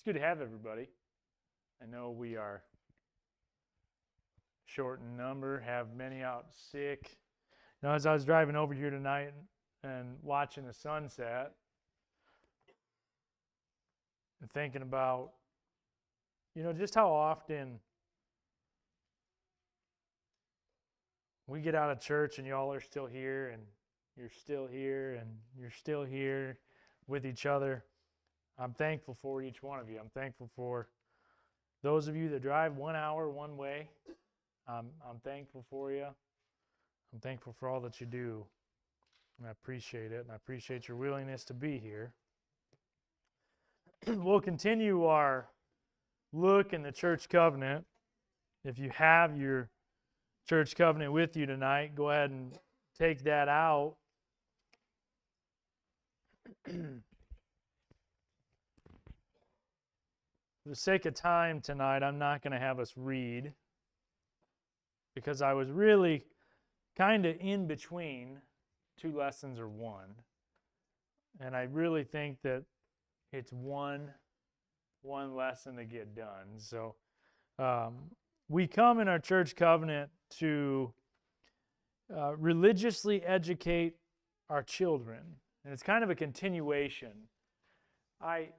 It's good to have everybody. I know we are short in number, have many out sick. As I was driving over here tonight and watching the sunset and thinking about, just how often we get out of church and y'all are still here and you're still here and you're still here with each other. I'm thankful for each one of you. I'm thankful for those of you that drive 1 hour one way. I'm thankful for you. I'm thankful for all that you do. And I appreciate it. And I appreciate your willingness to be here. We'll continue our look in the church covenant. If you have your church covenant with you tonight, go ahead and take that out. For the sake of time tonight, I'm not going to have us read because I was really kind of in between two lessons or one. And I really think that it's one lesson to get done. So we come in our church covenant to religiously educate our children. And it's kind of a continuation. I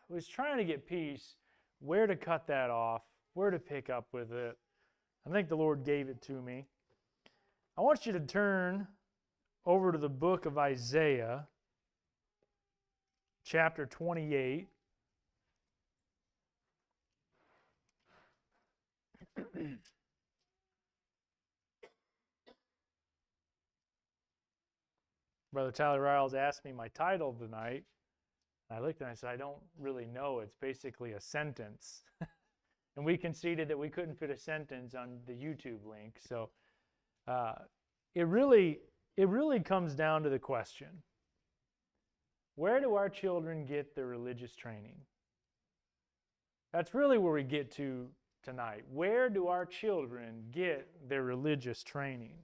was trying to get peace, where to cut that off, where to pick up with it. I think the Lord gave it to me. I want you to turn over to the book of Isaiah, chapter 28. Brother Tyler Riles asked me my title tonight. I looked and I said, I don't really know. It's basically a sentence. And we conceded that we couldn't fit a sentence on the YouTube link. So it really comes down to the question, where do our children get their religious training? That's really where we get to tonight. Where do our children get their religious training?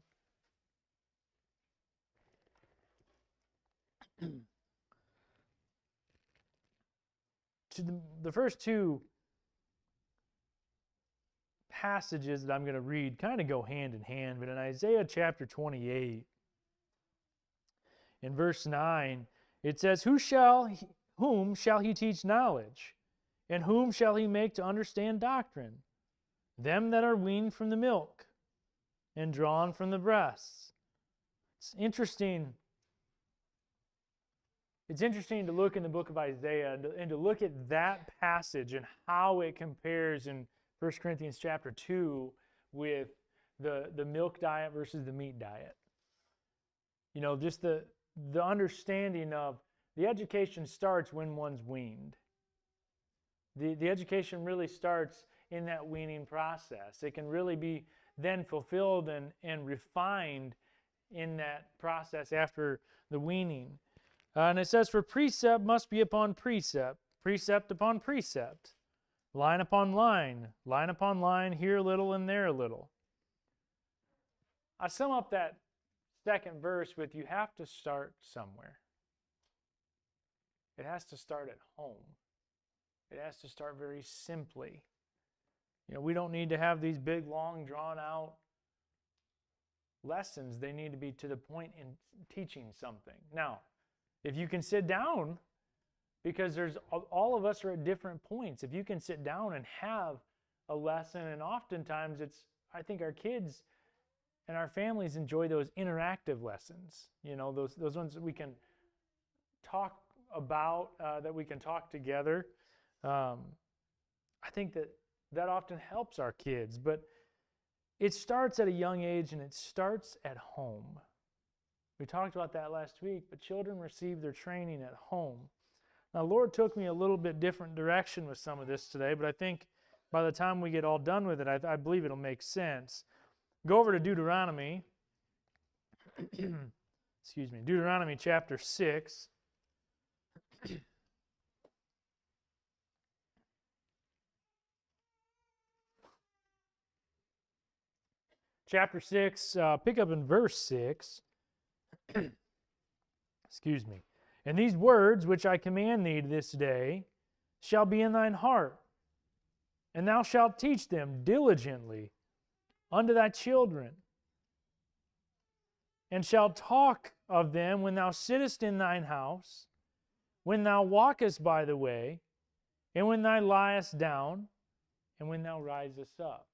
The first two passages that I'm going to read kind of go hand in hand, but in Isaiah chapter 28, in verse 9, it says, whom shall he teach knowledge? And whom shall he make to understand doctrine? Them that are weaned from the milk and drawn from the breasts. It's interesting. It's interesting to look in the book of Isaiah and to look at that passage and how it compares in 1 Corinthians chapter 2 with the milk diet versus the meat diet. Just the understanding of the education starts when one's weaned. The education really starts in that weaning process. It can really be then fulfilled and refined in that process after the weaning. And it says, for precept must be upon precept, precept upon precept, line upon line upon line, here a little and there a little. I sum up that second verse with, you have to start somewhere. It has to start at home. It has to start very simply. We don't need to have these big, long, drawn-out lessons. They need to be to the point in teaching something. Now, if you can sit down, because all of us are at different points. If you can sit down and have a lesson, and oftentimes I think our kids and our families enjoy those interactive lessons. Those ones that we can talk about, that we can talk together. I think that often helps our kids, but it starts at a young age and it starts at home. We talked about that last week, but children receive their training at home. Now, Lord took me a little bit different direction with some of this today, but I think by the time we get all done with it, I believe it'll make sense. Go over to Deuteronomy, Deuteronomy chapter 6. Chapter 6, pick up in verse 6. Excuse me. And these words which I command thee this day shall be in thine heart, and thou shalt teach them diligently unto thy children, and shalt talk of them when thou sittest in thine house, when thou walkest by the way, and when thou liest down, and when thou risest up.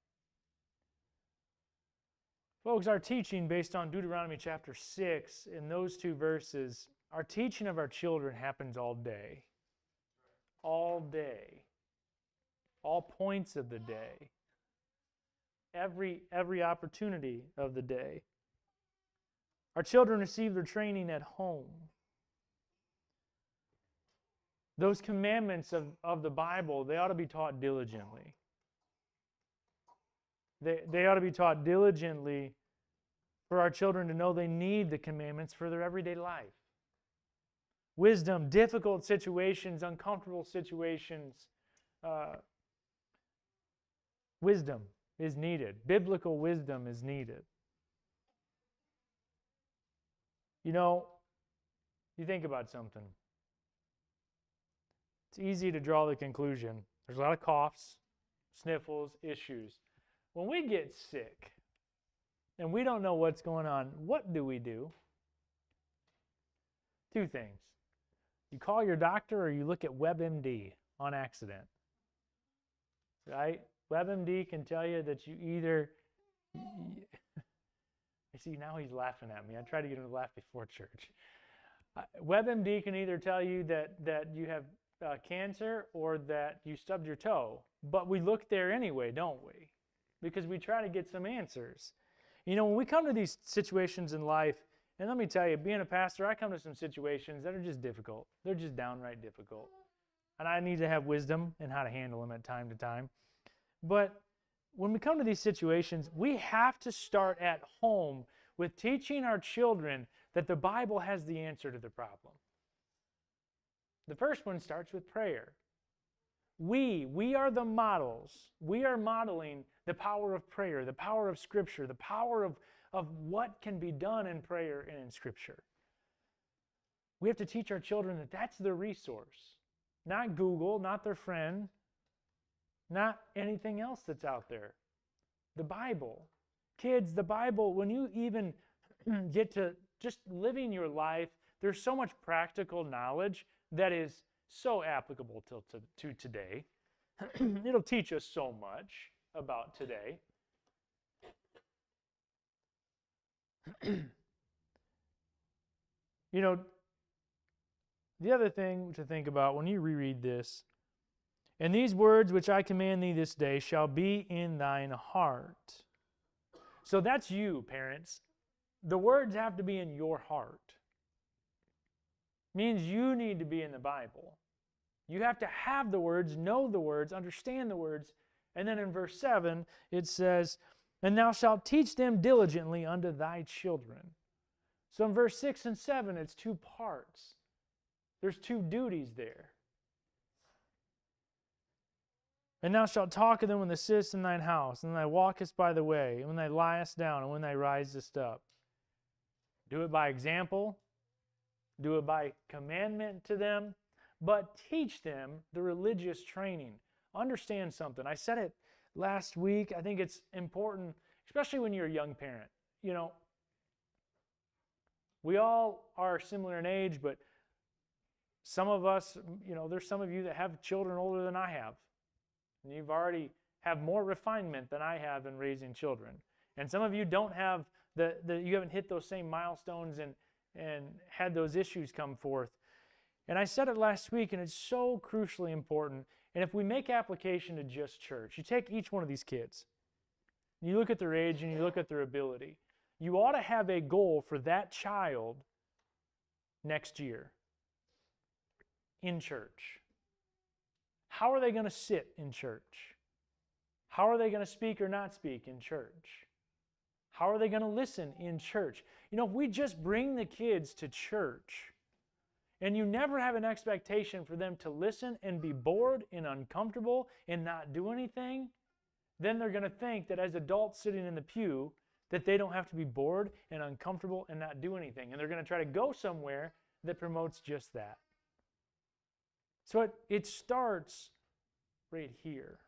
Folks, our teaching based on Deuteronomy chapter 6, in those two verses, our teaching of our children happens all day. All day. All points of the day. Every opportunity of the day. Our children receive their training at home. Those commandments of the Bible, they ought to be taught diligently. They ought to be taught diligently for our children to know they need the commandments for their everyday life. Wisdom, difficult situations, uncomfortable situations. Wisdom is needed. Biblical wisdom is needed. You know, you think about something. It's easy to draw the conclusion. There's a lot of coughs, sniffles, issues. When we get sick and we don't know what's going on, what do we do? Two things. You call your doctor or you look at WebMD on accident. Right? WebMD can tell you that you either... I see, now he's laughing at me. I tried to get him to laugh before church. WebMD can either tell you that you have cancer or that you stubbed your toe. But we look there anyway, don't we? Because we try to get some answers. You know, when we come to these situations in life, and let me tell you, being a pastor, I come to some situations that are just difficult. They're just downright difficult. And I need to have wisdom in how to handle them at time to time. But when we come to these situations, we have to start at home with teaching our children that the Bible has the answer to the problem. The first one starts with prayer. We are the models. We are modeling the power of prayer, the power of Scripture, the power of what can be done in prayer and in Scripture. We have to teach our children that that's the resource. Not Google, not their friend, not anything else that's out there. The Bible. Kids, the Bible, when you even get to just living your life, there's so much practical knowledge that is so applicable to today. It'll teach us so much about today. You know, the other thing to think about when you reread this, and these words which I command thee this day shall be in thine heart. So that's you, parents. The words have to be in your heart. Means you need to be in the Bible. You have to have the words, know the words, understand the words. And then in verse 7, it says, and thou shalt teach them diligently unto thy children. So in verse 6 and 7, it's two parts. There's two duties there. And thou shalt talk of them when thou sittest in thine house, and when thou walkest by the way, and when thou liest down, and when thou risest up. Do it by example. Do it by commandment to them. But teach them the religious training. Understand something. I said it last week. I think it's important, especially when you're a young parent. You know, we all are similar in age, but some of us, you know, there's some of you that have children older than I have. And you've already have more refinement than I have in raising children. And some of you don't have you haven't hit those same milestones and had those issues come forth. And I said it last week, and it's so crucially important. And if we make application to just church, you take each one of these kids, you look at their age and you look at their ability, you ought to have a goal for that child next year in church. How are they going to sit in church? How are they going to speak or not speak in church? How are they going to listen in church? You know, if we just bring the kids to church and you never have an expectation for them to listen and be bored and uncomfortable and not do anything, then they're going to think that as adults sitting in the pew that they don't have to be bored and uncomfortable and not do anything. And they're going to try to go somewhere that promotes just that. So it starts right here.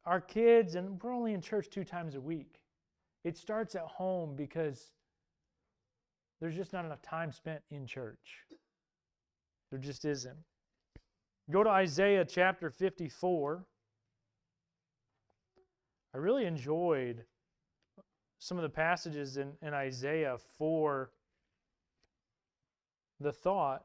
Our kids, and we're only in church 2 times a week. It starts at home because there's just not enough time spent in church. There just isn't. Go to Isaiah chapter 54. I really enjoyed some of the passages in Isaiah for the thought.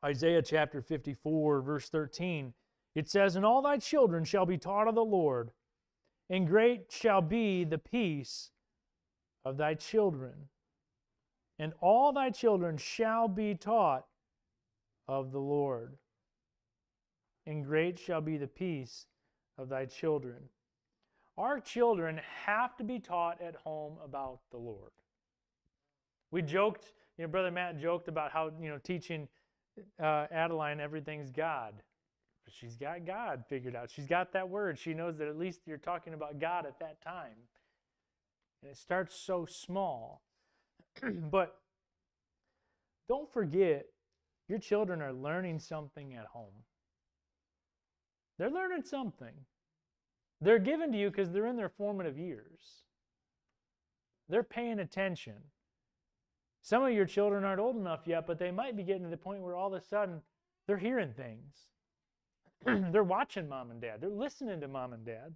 Isaiah chapter 54, verse 13, it says, "And all thy children shall be taught of the Lord, and great shall be the peace of thy children. And all thy children shall be taught of the Lord, and great shall be the peace of thy children." Our children have to be taught at home about the Lord. We joked, Brother Matt joked about how, teaching Adeline everything's God. But she's got God figured out. She's got that word. She knows that at least you're talking about God at that time. And it starts so small. But don't forget, your children are learning something at home. They're learning something. They're given to you because they're in their formative years. They're paying attention. Some of your children aren't old enough yet, but they might be getting to the point where all of a sudden they're hearing things. They're watching mom and dad. They're listening to mom and dad.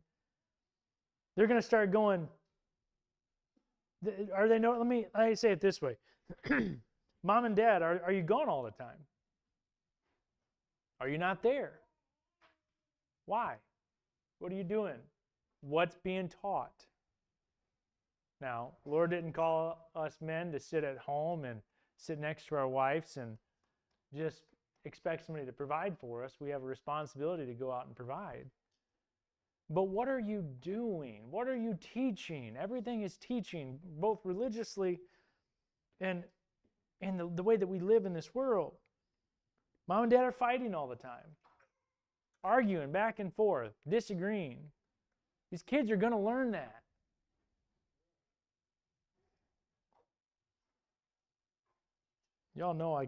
They're going to start going, let me say it this way. Mom and dad, are you gone all the time? Are you not there? Why? What are you doing? What's being taught? Now, the Lord didn't call us men to sit at home and sit next to our wives and just expect somebody to provide for us. We have a responsibility to go out and provide. But what are you doing? What are you teaching? Everything is teaching, both religiously and the way that we live in this world. Mom and dad are fighting all the time, arguing back and forth, disagreeing. These kids are going to learn that. Y'all know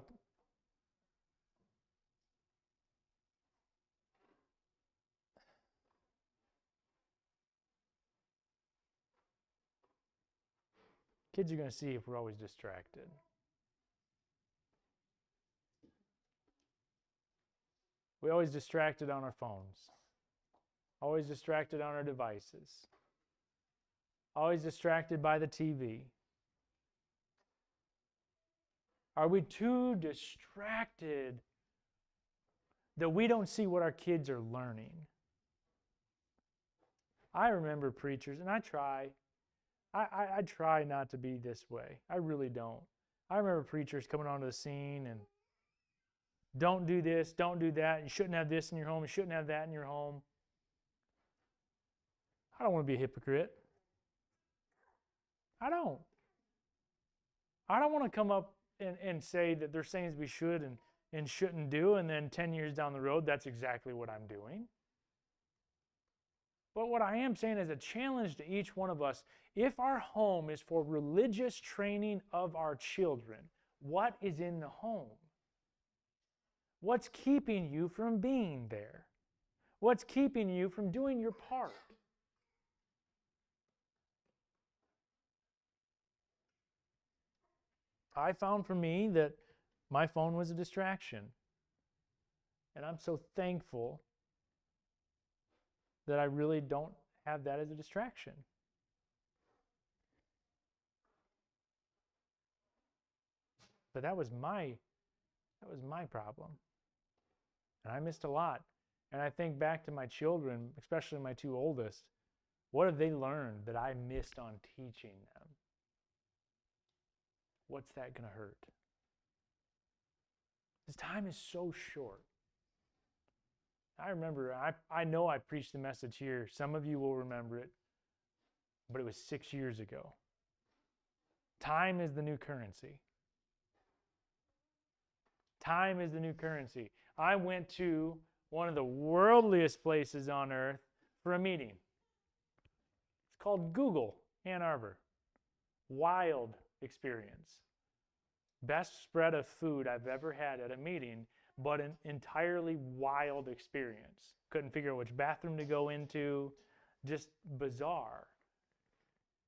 kids are going to see if we're always distracted. We're always distracted on our phones. Always distracted on our devices. Always distracted by the TV. Are we too distracted that we don't see what our kids are learning? I remember preachers, and I try not to be this way. I really don't. I remember preachers coming onto the scene and don't do this, don't do that. You shouldn't have this in your home. You shouldn't have that in your home. I don't want to be a hypocrite. I don't want to come up and say that there's things we should and shouldn't do, and then 10 years down the road, that's exactly what I'm doing. But what I am saying is a challenge to each one of us. If our home is for religious training of our children, what is in the home? What's keeping you from being there? What's keeping you from doing your part? I found for me that my phone was a distraction. And I'm so thankful that I really don't have that as a distraction. But that was my problem. And I missed a lot. And I think back to my children, especially my 2 oldest. What have they learned that I missed on teaching them? What's that going to hurt? This time is so short. I remember, I know I preached the message here. Some of you will remember it, but it was 6 years ago. Time is the new currency. Time is the new currency. I went to one of the worldliest places on earth for a meeting. It's called Google Ann Arbor. Wild experience. Best spread of food I've ever had at a meeting, but an entirely wild experience. Couldn't figure out which bathroom to go into, just bizarre.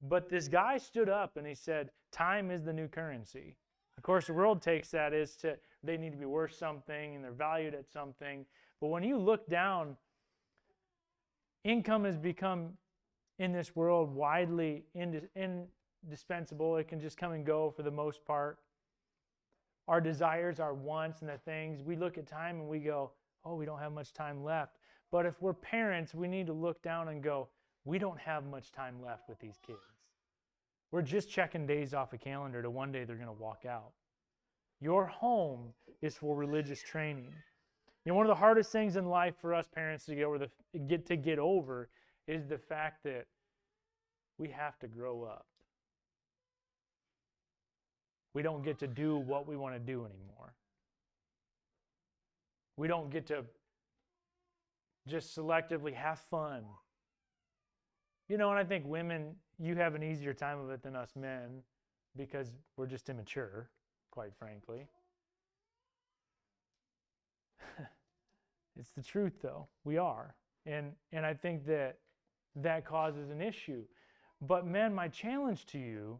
But this guy stood up and he said, time is the new currency. Of course, the world takes that as to they need to be worth something and they're valued at something. But when you look down, income has become, in this world, widely indispensable. It can just come and go for the most part. Our desires, our wants, and the things, we look at time and we go, oh, we don't have much time left. But if we're parents, we need to look down and go, we don't have much time left with these kids. We're just checking days off a calendar to one day they're going to walk out. Your home is for religious training. You know, one of the hardest things in life for us parents to get over is the fact that we have to grow up. We don't get to do what we want to do anymore. We don't get to just selectively have fun. You know, and I think women, you have an easier time of it than us men because we're just immature, quite frankly. It's the truth, though. We are. And I think that causes an issue. But men, my challenge to you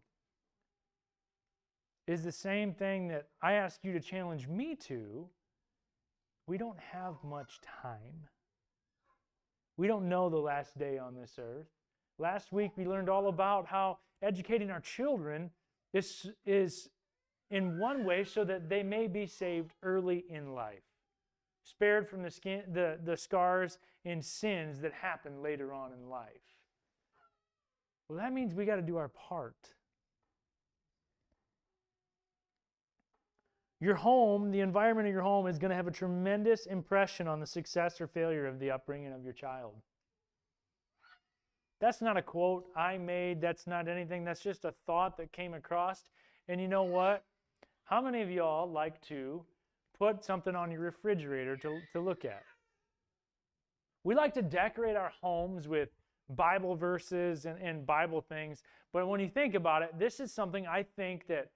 is the same thing that I ask you to challenge me to. We don't have much time. We don't know the last day on this earth. Last week we learned all about how educating our children is in one way so that they may be saved early in life, spared from the scars and sins that happen later on in life. Well, that means we got to do our part. Your home, the environment of your home, is going to have a tremendous impression on the success or failure of the upbringing of your child. That's not a quote I made. That's not anything. That's just a thought that came across. And you know what? How many of y'all like to put something on your refrigerator to look at? We like to decorate our homes with Bible verses and Bible things. But when you think about it, this is something I think that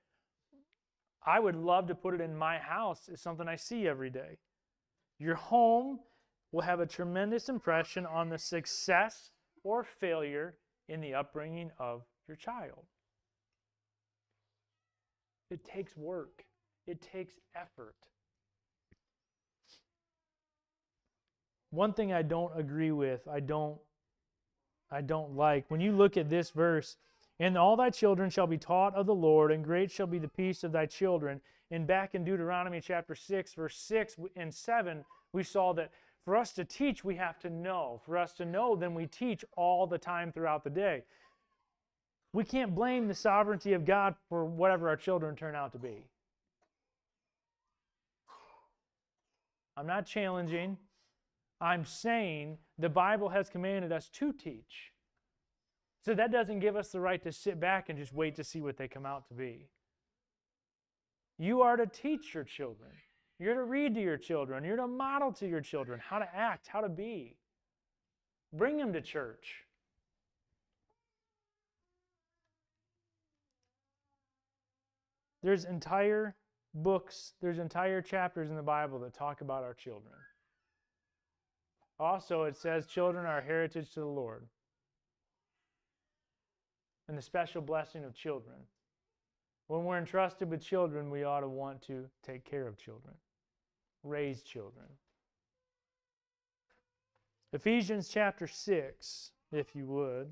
I would love to put it in my house. It's something I see every day. Your home will have a tremendous impression on the success or failure in the upbringing of your child. It takes work. It takes effort. One thing I don't agree with, I don't like, when you look at this verse, and all thy children shall be taught of the Lord, and great shall be the peace of thy children. And back in Deuteronomy chapter 6, verse 6 and 7, we saw that for us to teach, we have to know. For us to know, then we teach all the time throughout the day. We can't blame the sovereignty of God for whatever our children turn out to be. I'm not challenging. I'm saying the Bible has commanded us to teach. So that doesn't give us the right to sit back and just wait to see what they come out to be. You are to teach your children. You're to read to your children. You're to model to your children how to act, how to be. Bring them to church. There's entire books, there's entire chapters in the Bible that talk about our children. Also, it says children are a heritage to the Lord. And the special blessing of children. When we're entrusted with children, we ought to want to take care of children, raise children. Ephesians chapter 6, if you would.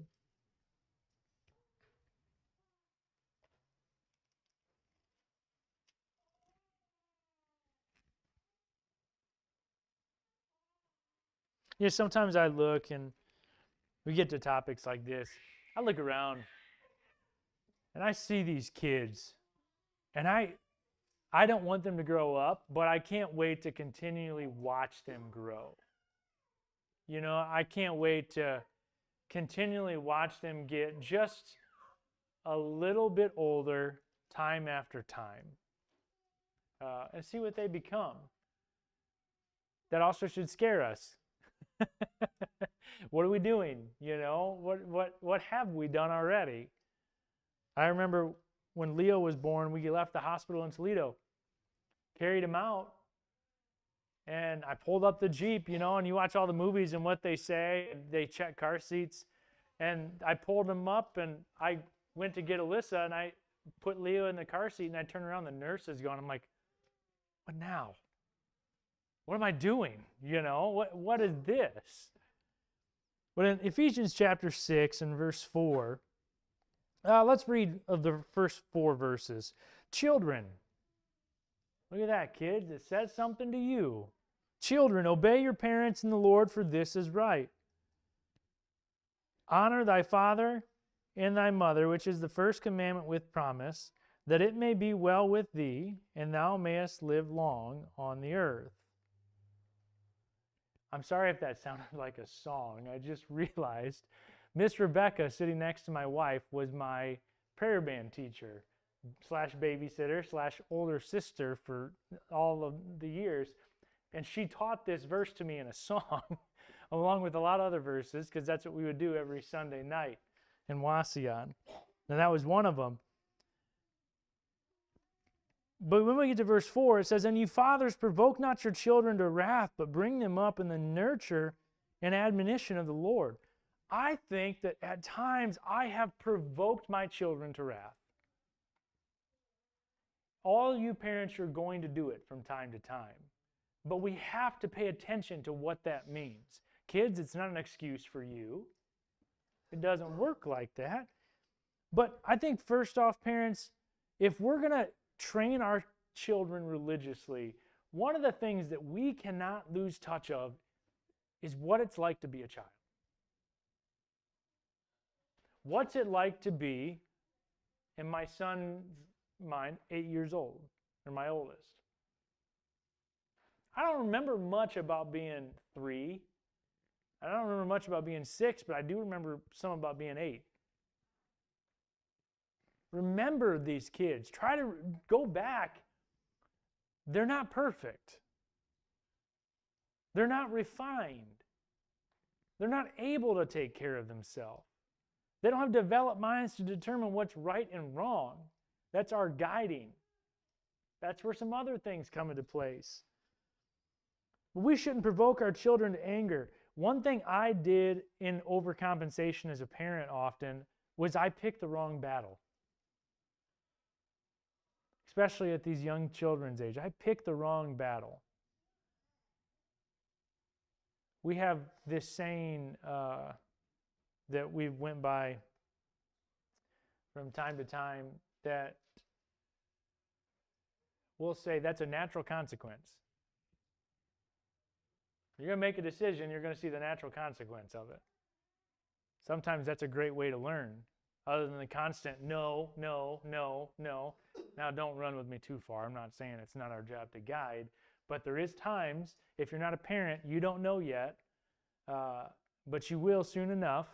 You know, sometimes I look and we get to topics like this. I look around and I see these kids, and I don't want them to grow up, but I can't wait to continually watch them grow. You know, I can't wait to continually watch them get just a little bit older time after time and see what they become. That also should scare us. What are we doing? What have we done already? I remember when Leo was born, we left the hospital in Toledo, carried him out, and I pulled up the Jeep, and you watch all the movies and what they say, they check car seats, and I pulled him up, and I went to get Alyssa, and I put Leo in the car seat, and I turned around, the nurse is gone. I'm like, what now? What am I doing? What is this? But in Ephesians chapter 6 and verse 4, let's read of the first 4 verses. Children, look at that, kids. It says something to you. Children, obey your parents in the Lord, for this is right. Honor thy father and thy mother, which is the first commandment with promise, that it may be well with thee, and thou mayest live long on the earth. I'm sorry if that sounded like a song. I just realized Miss Rebecca, sitting next to my wife, was my prayer band teacher / babysitter / older sister for all of the years. And she taught this verse to me in a song, along with a lot of other verses, because that's what we would do every Sunday night in Wauseon. And that was one of them. But when we get to verse 4, it says, and you fathers, provoke not your children to wrath, but bring them up in the nurture and admonition of the Lord. I think that at times I have provoked my children to wrath. All you parents are going to do it from time to time. But we have to pay attention to what that means. Kids, it's not an excuse for you. It doesn't work like that. But I think first off, parents, if we're going to train our children religiously, one of the things that we cannot lose touch of is what it's like to be a child. What's it like to be, in my son's mind, 8 years old, or my oldest? I don't remember much about being 3. I don't remember much about being 6, but I do remember some about being 8. Remember these kids. Try to go back. They're not perfect. They're not refined. They're not able to take care of themselves. They don't have developed minds to determine what's right and wrong. That's our guiding. That's where some other things come into place. But we shouldn't provoke our children to anger. One thing I did in overcompensation as a parent often was I picked the wrong battle. Especially at these young children's age. I picked the wrong battle. We have this saying that we went by from time to time that we'll say that's a natural consequence. You're going to make a decision, you're going to see the natural consequence of it. Sometimes that's a great way to learn, other than the constant no, no, no, no. Now, don't run with me too far. I'm not saying it's not our job to guide, but there is times, if you're not a parent, you don't know yet, but you will soon enough.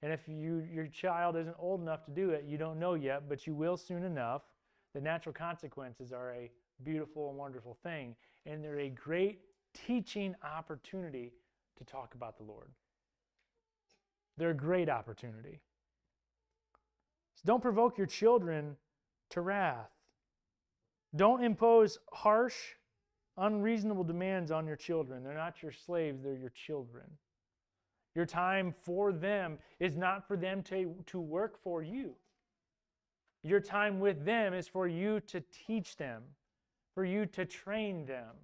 And if your child isn't old enough to do it, you don't know yet, but you will soon enough. The natural consequences are a beautiful and wonderful thing, and they're a great teaching opportunity to talk about the Lord. They're a great opportunity. So don't provoke your children to wrath. Don't impose harsh, unreasonable demands on your children. They're not your slaves, they're your children. Your time for them is not for them to work for you. Your time with them is for you to teach them, for you to train them.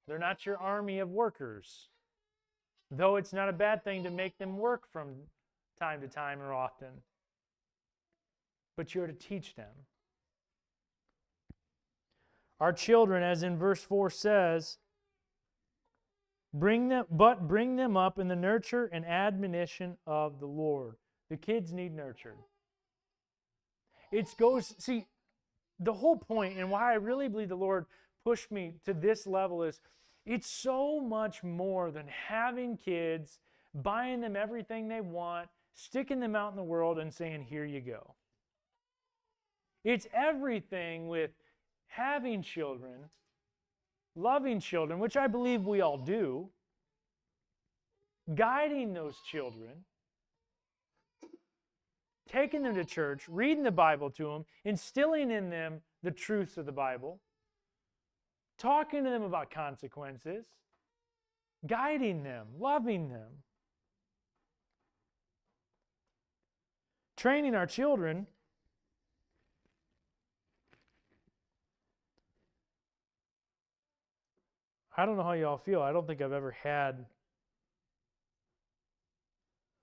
They're not your army of workers, though it's not a bad thing to make them work from time to time or often. But you're to teach them. Our children, as in verse 4 says, bring them up in the nurture and admonition of the Lord. The kids need nurtured. See, the whole point and why I really believe the Lord pushed me to this level is it's so much more than having kids, buying them everything they want, sticking them out in the world and saying, here you go. It's everything with having children, loving children, which I believe we all do, guiding those children, taking them to church, reading the Bible to them, instilling in them the truths of the Bible, talking to them about consequences, guiding them, loving them. Training our children I don't know how y'all feel. I don't think I've ever had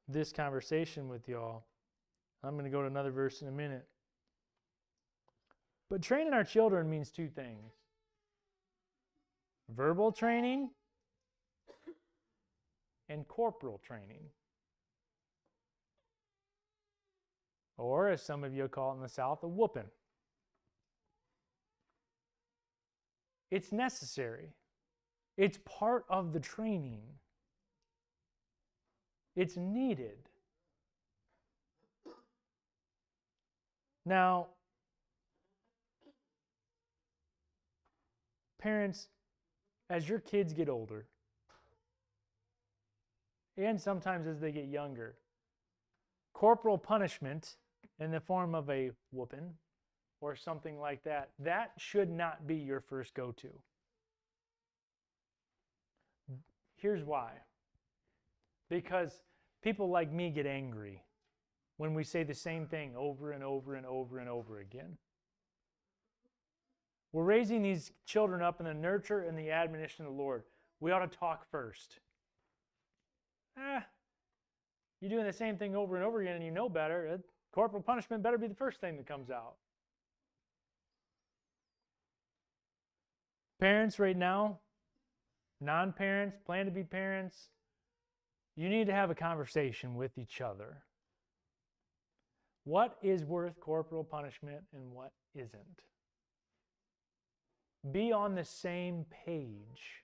this conversation with y'all. I'm going to go to another verse in a minute. But training our children means two things. Verbal training and corporal training. Or, as some of you call it in the South, a whooping. It's necessary. It's part of the training. It's needed. Now, parents, as your kids get older, and sometimes as they get younger, corporal punishment in the form of a whooping or something like that, that should not be your first go-to. Here's why. Because people like me get angry when we say the same thing over and over and over and over again. We're raising these children up in the nurture and the admonition of the Lord. We ought to talk first. You're doing the same thing over and over again and you know better. Corporal punishment better be the first thing that comes out. Parents right now, non-parents, plan to be parents, you need to have a conversation with each other. What is worth corporal punishment and what isn't? Be on the same page.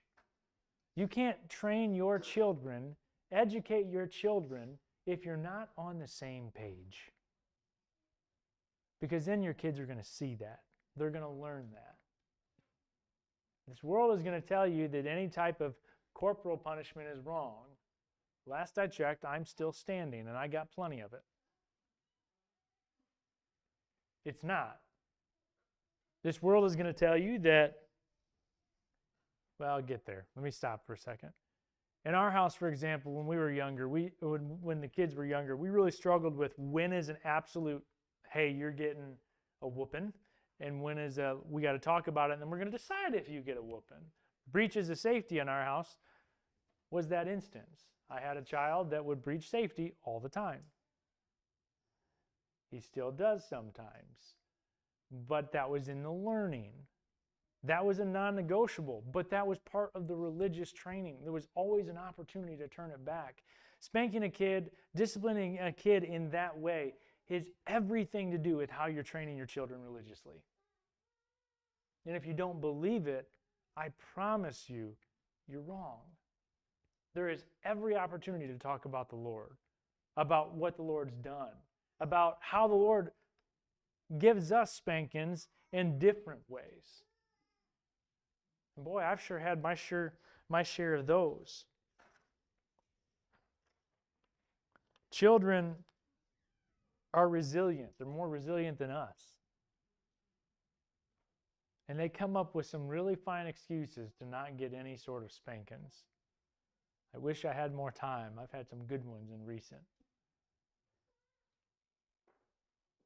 You can't train your children, educate your children, if you're not on the same page. Because then your kids are going to see that. They're going to learn that. This world is going to tell you that any type of corporal punishment is wrong. Last I checked, I'm still standing, and I got plenty of it. It's not. This world is going to tell you that, well, I'll get there. Let me stop for a second. In our house, for example, when we were younger, when the kids were younger, we really struggled with when is an absolute, hey, you're getting a whooping, and when is we got to talk about it, and then we're going to decide if you get a whooping. Breaches of safety in our house was that instance. I had a child that would breach safety all the time. He still does sometimes. But that was in the learning. That was a non-negotiable, but that was part of the religious training. There was always an opportunity to turn it back. Spanking a kid, disciplining a kid in that way has everything to do with how you're training your children religiously. And if you don't believe it, I promise you, you're wrong. There is every opportunity to talk about the Lord, about what the Lord's done, about how the Lord gives us spankings in different ways. And boy, I've sure had my share of those. Children are resilient. They're more resilient than us. And they come up with some really fine excuses to not get any sort of spankings. I wish I had more time. I've had some good ones in recent.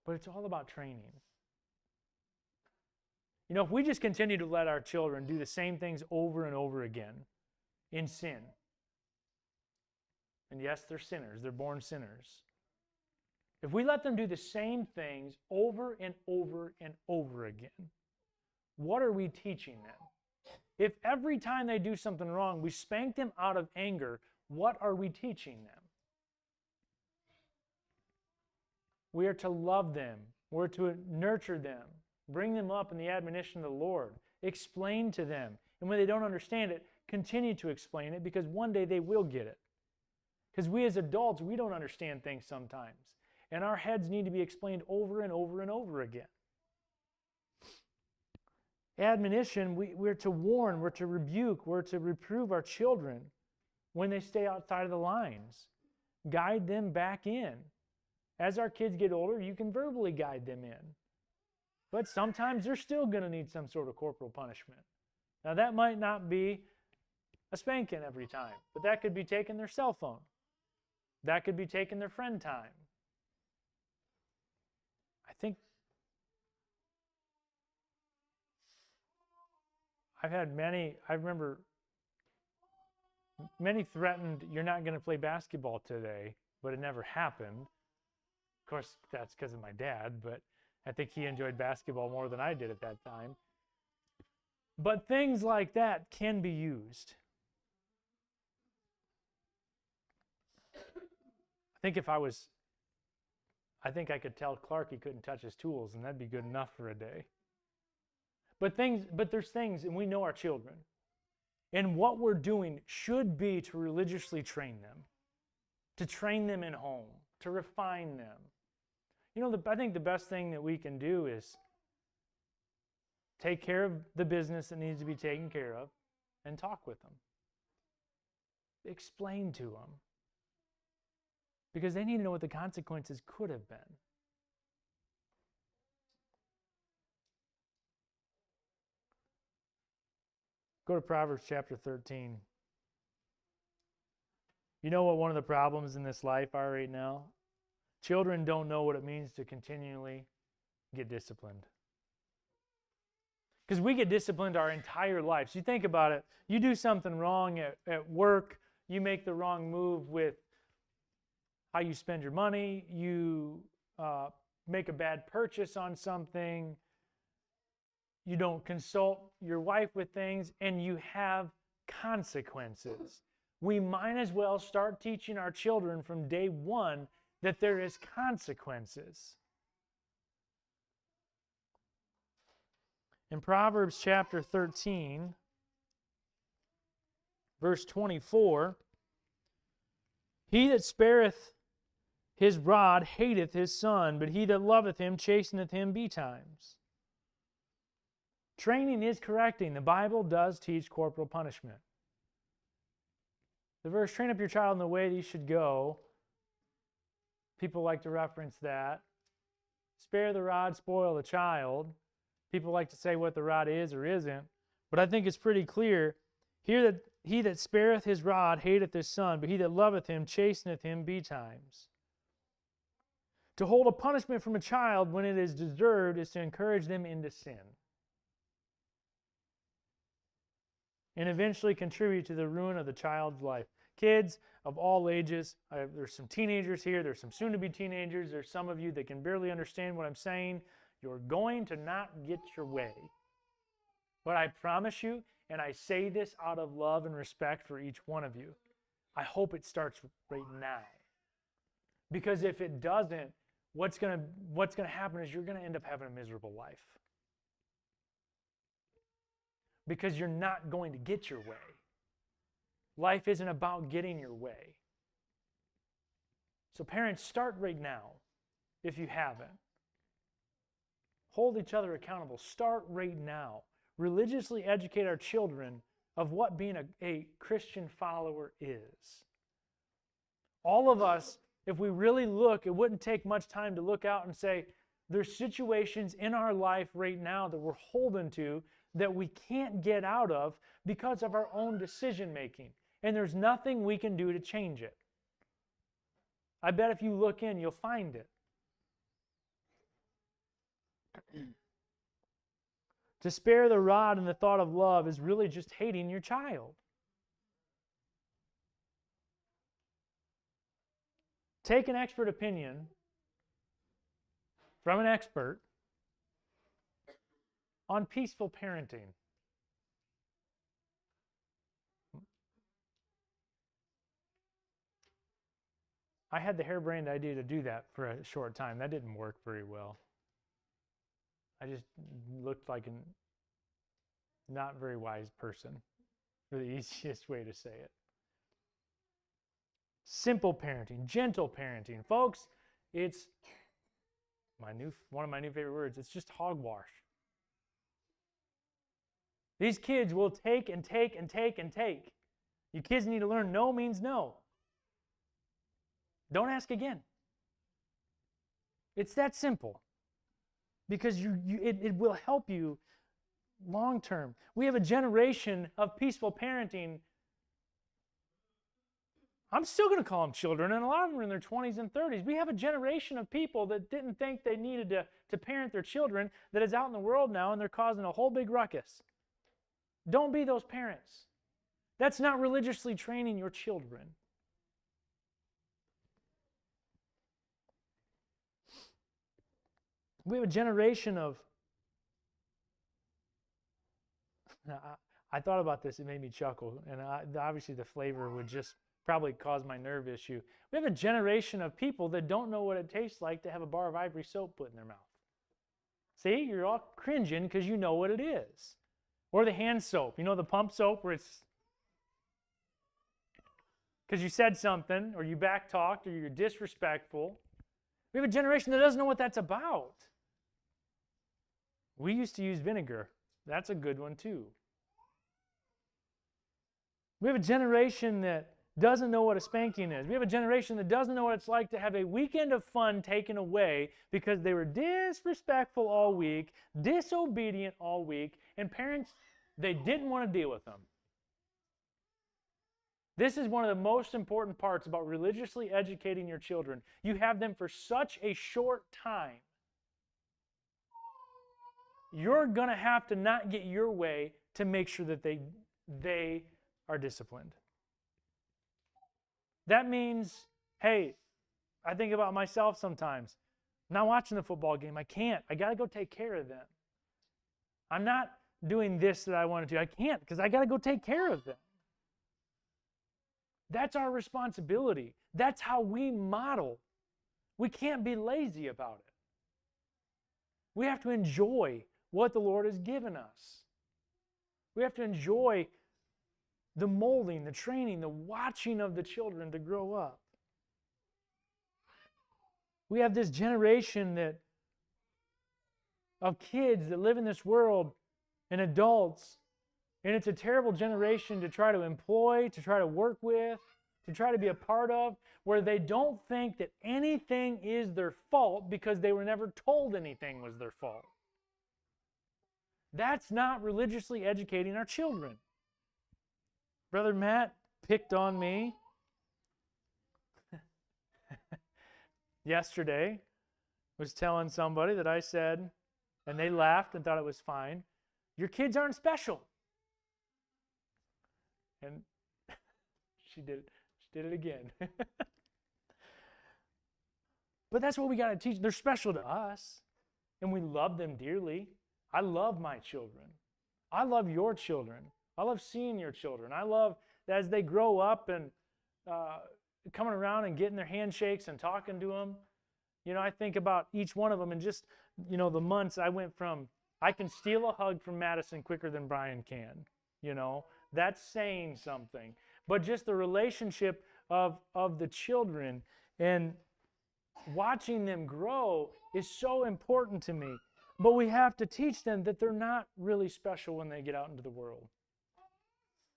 But it's all about training. You know, if we just continue to let our children do the same things over and over again in sin, and yes, they're sinners, they're born sinners. If we let them do the same things over and over and over again, what are we teaching them? If every time they do something wrong, we spank them out of anger, what are we teaching them? We are to love them. We're to nurture them. Bring them up in the admonition of the Lord. Explain to them. And when they don't understand it, continue to explain it, because one day they will get it. Because we as adults, we don't understand things sometimes. And our heads need to be explained over and over and over again. Admonition, we're to warn, we're to rebuke, we're to reprove our children. when they stay outside of the lines. Guide them back in. As our kids get older, you can verbally guide them in. But sometimes they're still going to need some sort of corporal punishment. Now, that might not be a spanking every time, but that could be taking their cell phone. That could be taking their friend time. I remember many threatened, you're not going to play basketball today, but it never happened. Of course, that's because of my dad, but I think he enjoyed basketball more than I did at that time. But things like that can be used. I think I could tell Clark he couldn't touch his tools, and that'd be good enough for a day. But there's things, and we know our children. And what we're doing should be to religiously train them, to train them in home, to refine them. I think the best thing that we can do is take care of the business that needs to be taken care of and talk with them. Explain to them. Because they need to know what the consequences could have been. Go to Proverbs chapter 13. You know what one of the problems in this life are right now? Children don't know what it means to continually get disciplined. Because we get disciplined our entire lives. You think about it. You do something wrong at work. You make the wrong move with how you spend your money. You make a bad purchase on something. You don't consult your wife with things, and you have consequences. We might as well start teaching our children from day one that there is consequences. In Proverbs chapter 13, verse 24, he that spareth his rod hateth his son, but he that loveth him chasteneth him betimes. Training is correcting. The Bible does teach corporal punishment. The verse, train up your child in the way that he should go, people like to reference that. Spare the rod, spoil the child. People like to say what the rod is or isn't. But I think it's pretty clear here that he that spareth his rod hateth his son, but he that loveth him chasteneth him betimes. To hold a punishment from a child when it is deserved is to encourage them into sin, and eventually contribute to the ruin of the child's life. Kids of all ages, there's some teenagers here, there's some soon-to-be teenagers, there's some of you that can barely understand what I'm saying. You're going to not get your way. But I promise you, and I say this out of love and respect for each one of you, I hope it starts right now. Because if it doesn't, what's going to happen is you're going to end up having a miserable life. Because you're not going to get your way. Life isn't about getting your way. So parents, start right now if you haven't. Hold each other accountable. Start right now. Religiously educate our children of what being a Christian follower is. All of us, if we really look, it wouldn't take much time to look out and say, there's situations in our life right now that we're holding to that we can't get out of because of our own decision making. And there's nothing we can do to change it. I bet if you look in, you'll find it. To spare the rod and the thought of love is really just hating your child. Take an expert opinion from an expert on peaceful parenting. I had the harebrained idea to do that for a short time. That didn't work very well. I just looked like a not very wise person, for the easiest way to say it. Simple parenting, gentle parenting. Folks, it's one of my new favorite words. It's just hogwash. These kids will take and take and take and take. You kids need to learn no means no. Don't ask again. It's that simple. Because it will help you long term. We have a generation of peaceful parenting. I'm still going to call them children, and a lot of them are in their 20s and 30s. We have a generation of people that didn't think they needed to parent their children that is out in the world now, and they're causing a whole big ruckus. Don't be those parents. That's not religiously training your children. We have a generation of... I thought about this, it made me chuckle, and obviously the flavor would just probably cause my nerve issue. We have a generation of people that don't know what it tastes like to have a bar of Ivory soap put in their mouth. See, you're all cringing because you know what it is. Or the hand soap, you know, the pump soap where it's because you said something, or you back-talked, or you're disrespectful. We have a generation that doesn't know what that's about. We used to use vinegar. That's a good one too. We have a generation that doesn't know what a spanking is. We have a generation that doesn't know what it's like to have a weekend of fun taken away because they were disrespectful all week, disobedient all week, and parents, they didn't want to deal with them. This is one of the most important parts about religiously educating your children. You have them for such a short time. You're going to have to not get your way to make sure that they are disciplined. That means, hey, I think about myself sometimes. I'm not watching the football game. I can't. I got to go take care of them. I'm not doing this that I want to do. I can't because I got to go take care of them. That's our responsibility. That's how we model. We can't be lazy about it. We have to enjoy what the Lord has given us. We have to enjoy the molding, the training, the watching of the children to grow up. We have this generation of kids that live in this world and adults, and it's a terrible generation to try to employ, to try to work with, to try to be a part of, where they don't think that anything is their fault because they were never told anything was their fault. That's not religiously educating our children. Brother Matt picked on me yesterday. Was telling somebody that I said, and they laughed and thought it was fine, your kids aren't special. And she did it again. But that's what we got to teach. They're special to us, and we love them dearly. I love my children. I love your children. I love seeing your children. I love that as they grow up and coming around and getting their handshakes and talking to them. You know, I think about each one of them and just, you know, the months I went from, I can steal a hug from Madison quicker than Brian can. You know, that's saying something. But just the relationship of the children and watching them grow is so important to me. But we have to teach them that they're not really special when they get out into the world.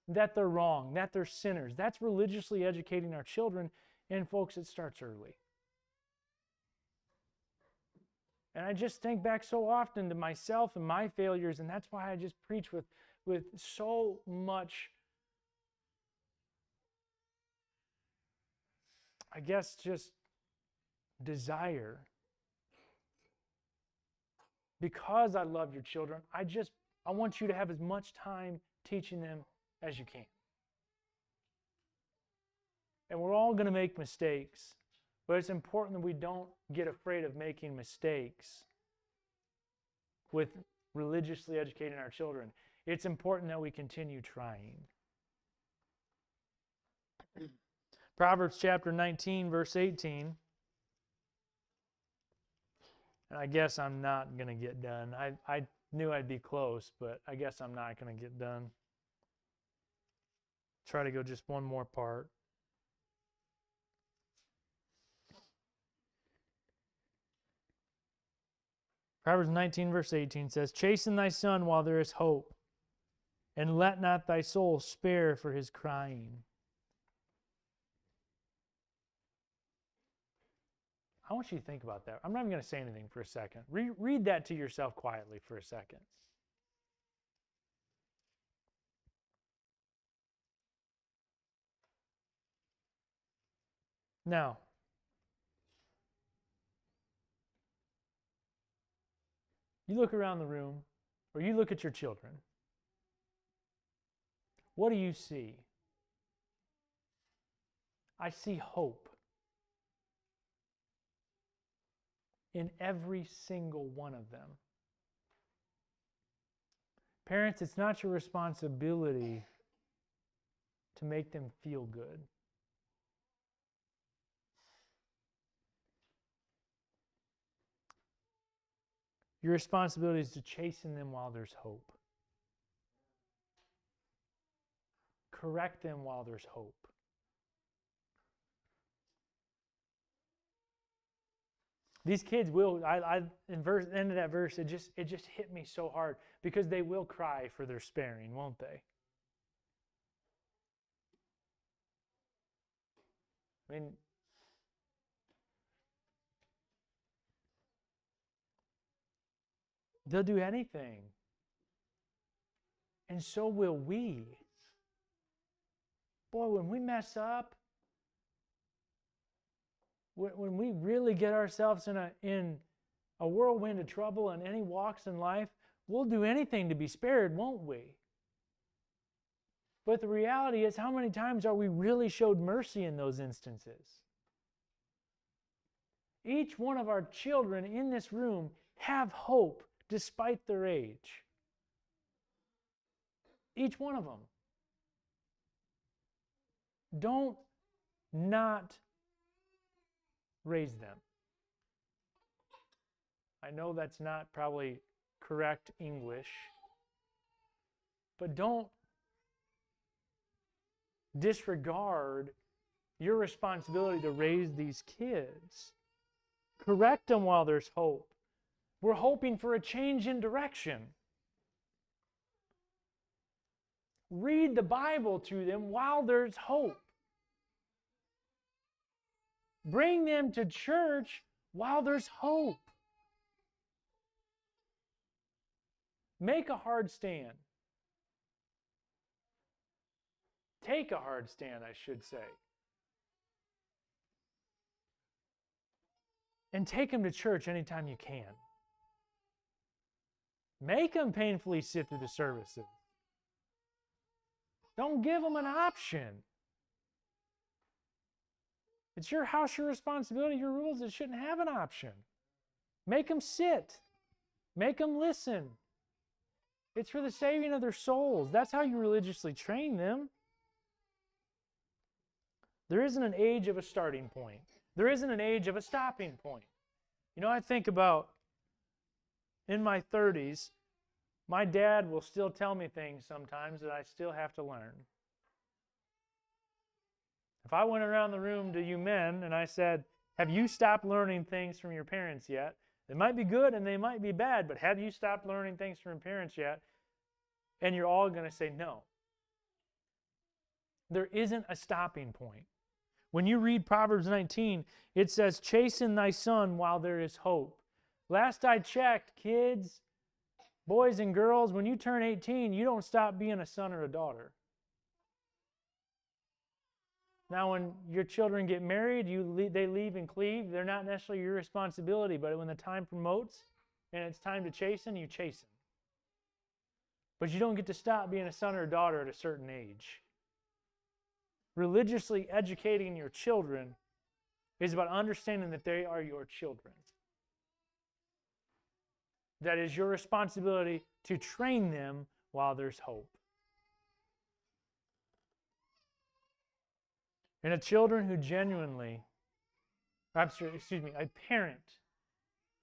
That they're wrong, that they're sinners. That's religiously educating our children. And folks, it starts early. And I just think back so often to myself and my failures, and that's why I just preach with so much, I guess, just desire. Because I love your children, I want you to have as much time teaching them as you can. And we're all going to make mistakes, but it's important that we don't get afraid of making mistakes with religiously educating our children. It's important that we continue trying. Proverbs chapter 19, verse 18. And I guess I'm not going to get done. I knew I'd be close, but I guess I'm not going to get done. Try to go just one more part. Proverbs 19, verse 18 says, "Chasten thy son while there is hope, and let not thy soul spare for his crying. I want you to think about that. I'm not even going to say anything for a second. Read that to yourself quietly for a second. Now, you look around the room, or you look at your children. What do you see? I see hope in every single one of them. Parents, it's not your responsibility to make them feel good. Your responsibility is to chasten them while there's hope. Correct them while there's hope. These kids will, in end of that verse, it just hit me so hard because they will cry for their sparing, won't they? I mean, they'll do anything. And so will we. Boy, when we mess up, when we really get ourselves in a whirlwind of trouble in any walks in life, we'll do anything to be spared, won't we? But the reality is, how many times are we really showed mercy in those instances? Each one of our children in this room have hope despite their age. Each one of them. Don't not raise them. I know that's not probably correct English, but don't disregard your responsibility to raise these kids. Correct them while there's hope. We're hoping for a change in direction. Read the Bible to them while there's hope. Bring them to church while there's hope. Make a hard stand. Take a hard stand, I should say. And take them to church anytime you can. Make them painfully sit through the services. Don't give them an option. It's your house, your responsibility, your rules. It shouldn't have an option. Make them sit. Make them listen. It's for the saving of their souls. That's how you religiously train them. There isn't an age of a starting point. There isn't an age of a stopping point. You know, I think about in my 30s, my dad will still tell me things sometimes that I still have to learn. If I went around the room to you men and I said, have you stopped learning things from your parents yet? They might be good and they might be bad, but have you stopped learning things from your parents yet? And you're all going to say no. There isn't a stopping point. When you read Proverbs 19, it says, chasten thy son while there is hope. Last I checked, kids, boys and girls, when you turn 18, you don't stop being a son or a daughter. Now, when your children get married, they leave and cleave. They're not necessarily your responsibility, but when the time promotes and it's time to chasten, you chasten. But you don't get to stop being a son or a daughter at a certain age. Religiously educating your children is about understanding that they are your children. That is your responsibility to train them while there's hope. And a parent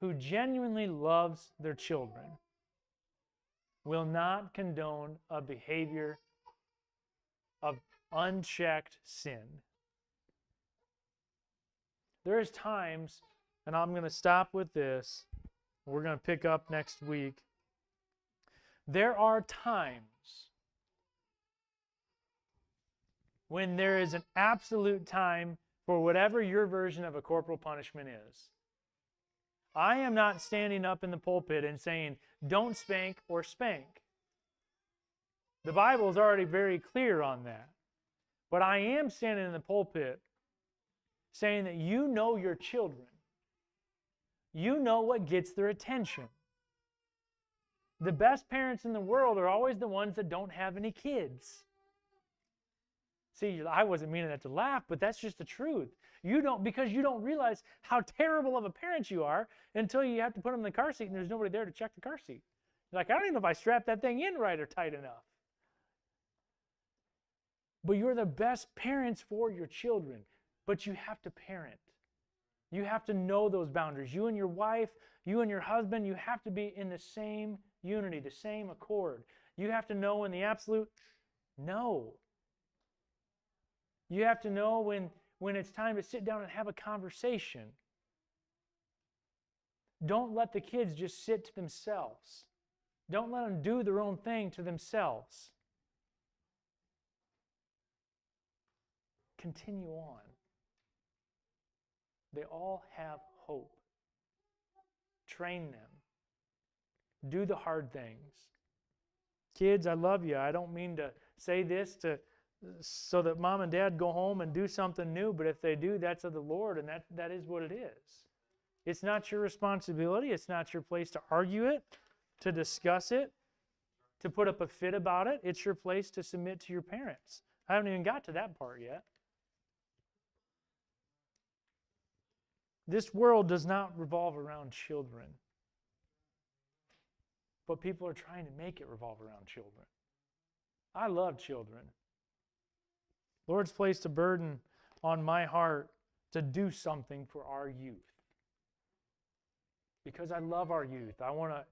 who genuinely loves their children will not condone a behavior of unchecked sin. There's times, and I'm going to stop with this, we're going to pick up next week. There are times when there is an absolute time for whatever your version of a corporal punishment is. I am not standing up in the pulpit and saying, don't spank or spank. The Bible is already very clear on that. But I am standing in the pulpit saying that you know your children. You know what gets their attention. The best parents in the world are always the ones that don't have any kids. See, I wasn't meaning that to laugh, but that's just the truth. Because you don't realize how terrible of a parent you are until you have to put them in the car seat and there's nobody there to check the car seat. You're like, I don't even know if I strapped that thing in right or tight enough. But you're the best parents for your children. But you have to parent. You have to know those boundaries. You and your wife, you and your husband, you have to be in the same unity, the same accord. You have to know when the absolute no. You have to know when it's time to sit down and have a conversation. Don't let the kids just sit to themselves. Don't let them do their own thing to themselves. Continue on. They all have hope. Train them. Do the hard things. Kids, I love you. I don't mean to say this so that mom and dad go home and do something new, but if they do, that's of the Lord, and that is what it is. It's not your responsibility. It's not your place to argue it, to discuss it, to put up a fit about it. It's your place to submit to your parents. I haven't even got to that part yet. This world does not revolve around children, but people are trying to make it revolve around children. I love children. Lord's placed a burden on my heart to do something for our youth. Because I love our youth. I want to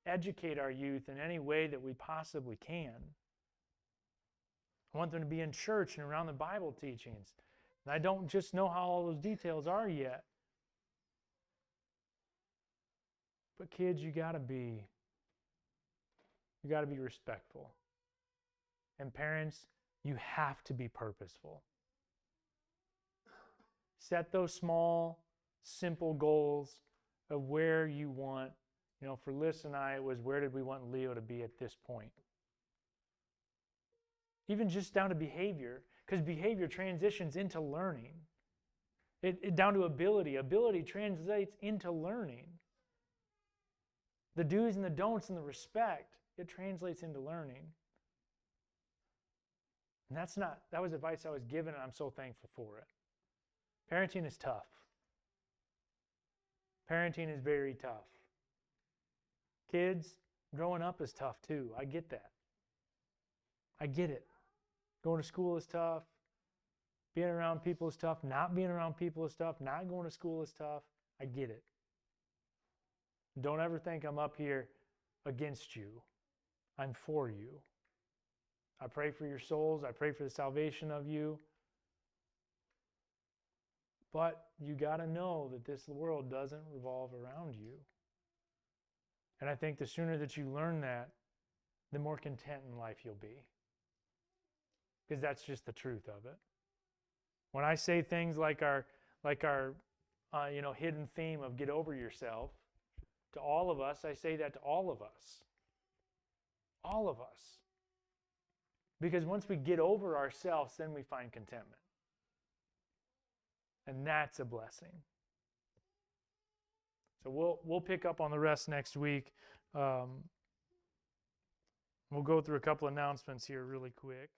educate our youth in any way that we possibly can. I want them to be in church and around the Bible teachings. And I don't just know how all those details are yet. But kids, you got to be respectful. And parents, you have to be purposeful. Set those small, simple goals of where you want. For Liz and I, it was where did we want Leo to be at this point? Even just down to behavior, because behavior transitions into learning. Down to ability. Ability translates into learning. The do's and the don'ts and the respect, it translates into learning. And that was advice I was given, and I'm so thankful for it. Parenting is tough. Parenting is very tough. Kids, growing up is tough too. I get that. I get it. Going to school is tough. Being around people is tough. Not being around people is tough. Not going to school is tough. I get it. Don't ever think I'm up here against you. I'm for you. I pray for your souls. I pray for the salvation of you. But you got to know that this world doesn't revolve around you. And I think the sooner that you learn that, the more content in life you'll be. Because that's just the truth of it. When I say things like our hidden theme of get over yourself, to all of us, I say that to all of us. All of us. Because once we get over ourselves, then we find contentment. And that's a blessing. So we'll pick up on the rest next week. We'll go through a couple announcements here really quick.